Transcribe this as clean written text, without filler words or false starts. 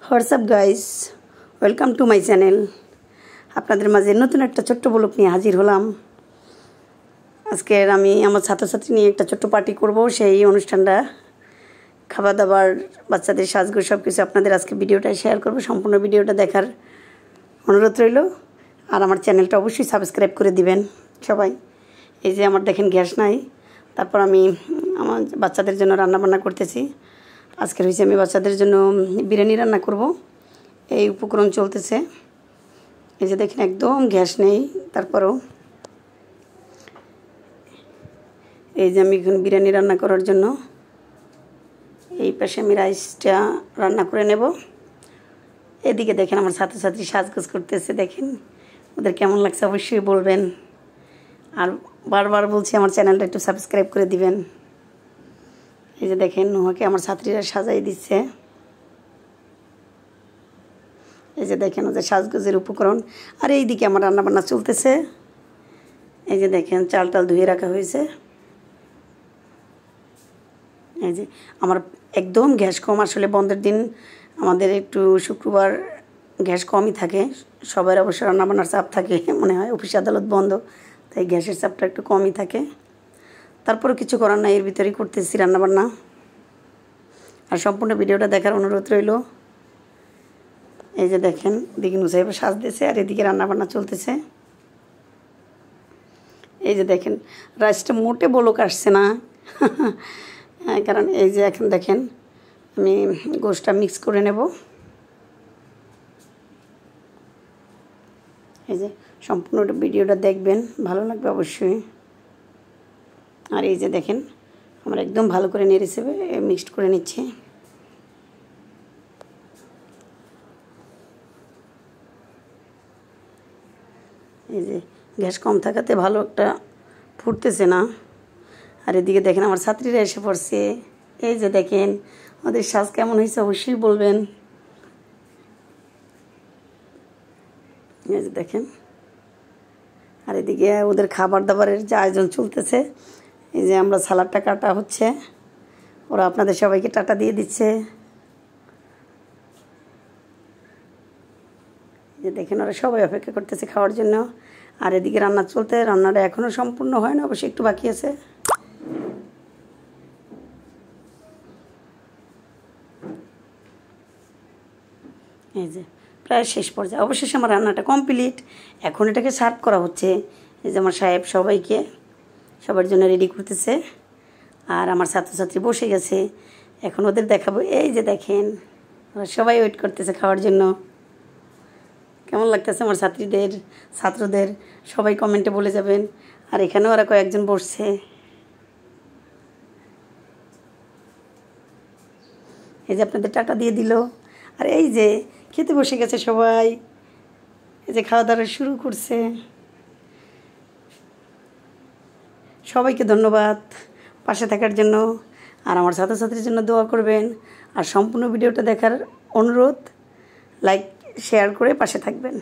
WhatsApp guys, welcome to my channel. আপনাদের মাঝে নতুন একটা ছোট্ট ব্লগ নিয়ে হাজির হলাম। আজকে আমি আমার ছাত্রছাত্রী নিয়ে একটা ছোট্ট পার্টি করব। সেই অনুষ্ঠানটা, খাবার দাবার, বাচ্চাদের সাজগোজ সব কিছু আপনাদের আজকে ভিডিওটা শেয়ার করব। সম্পূর্ণ ভিডিওটা দেখার অনুরোধ রইল। আর আমার চ্যানেলটা অবশ্যই সাবস্ক্রাইব করে দিবেন সবাই। এই যে আমার দেখেন গ্যাস নাই, তারপর আমি আমার বাচ্চাদের জন্য রান্নাবান্না করতেছি। আজকের হয়েছে আমি বাচ্চাদের জন্য বিরিয়ানি রান্না করব, এই উপকরণ চলতেছে। এই যে দেখেন একদম গ্যাস নেই, তারপরও এই যে আমি এখন বিরিয়ানি রান্না করার জন্য এই পাশে আমি রাইসটা রান্না করে নেব। এদিকে দেখেন আমার ছাত্রছাত্রী সাজগোজ করতেছে, দেখেন ওদের কেমন লাগছে অবশ্যই বলবেন। আর বারবার বলছি আমার চ্যানেলটা একটু সাবস্ক্রাইব করে দিবেন। এই যে দেখেন নুহাকে আমার ছাত্রীরা সাজাই দিচ্ছে। এই যে দেখেন ওদের সাজগোজের উপকরণ। আর এইদিকে আমার রান্নাবান্না চলতেছে। এই যে দেখেন চাল টাল ধুয়ে রাখা হয়েছে। এই যে আমার একদম গ্যাস কম, আসলে বন্ধের দিন আমাদের একটু শুক্রবার গ্যাস কমই থাকে। সবার অবশ্য রান্নাবান্নার চাপ থাকে মনে হয়, অফিস আদালত বন্ধ, তাই গ্যাসের চাপটা একটু কমই থাকে। তারপরে কিছু করার নাই, এর ভিতরেই করতেছি রান্নাবান্না। আর সম্পূর্ণ ভিডিওটা দেখার অনুরোধ রইল। এই যে দেখেন দিকে নুসাইব সাজতেছে আর এদিকে রান্নাবান্না চলতেছে। এই যে দেখেন রাইসটা মোটে বলক আসছে না কারণ এই যে এখন দেখেন আমি গোশটা মিক্স করে নেব। এই যে সম্পূর্ণ ভিডিওটা দেখবেন, ভালো লাগবে অবশ্যই। আর এই যে দেখেন আমরা একদম ভালো করে নেড়ে চেপে মিক্সড করে নিচ্ছি। এই যে গ্যাস কম থাকাতে ভালো একটা ফুটতেছে না। আর এদিকে দেখেন আমার ছাত্রীরা এসে পড়ছে। এই যে দেখেন ওদের সাজ কেমন হয়েছে অবশ্যই বলবেন। এই যে দেখেন, আর এদিকে ওদের খাবার দাবারের যে আয়োজন চলতেছে। এই যে আমরা সালাডটা কাটা হচ্ছে, ওরা আপনাদের সবাইকে টাটা দিয়ে দিচ্ছে। যে দেখেন ওরা সবাই অপেক্ষা করতেছে খাওয়ার জন্য। আর এদিকে রান্না চলতে, রান্নাটা এখনও সম্পূর্ণ হয় না, অবশ্যই একটু বাকি আছে। এই যে প্রায় শেষ পর্যায়ে, অবশেষে আমার রান্নাটা কমপ্লিট। এখন এটাকে সার্ভ করা হচ্ছে। এই যে আমার সাহেব সবাইকে সবার জন্য রেডি করতেছে। আর আমার ছাত্রছাত্রী বসে গেছে, এখন ওদের দেখাবো। এই যে দেখেন ওরা সবাই ওয়েট করতেছে খাওয়ার জন্য। কেমন লাগতেছে আমার ছাত্রদের সবাই কমেন্টে বলে যাবেন। আর এখানেও ওরা কয়েকজন বসছে। এই যে আপনাদের টাটা দিয়ে দিল। আর এই যে খেতে বসে গেছে সবাই, এই যে খাওয়া দাওয়া শুরু করছে। সবাইকে ধন্যবাদ পাশে থাকার জন্য। আর আমার ছাত্রছাত্রীর জন্য দোয়া করবেন। আর সম্পূর্ণ ভিডিওটা দেখার অনুরোধ, লাইক শেয়ার করে পাশে থাকবেন।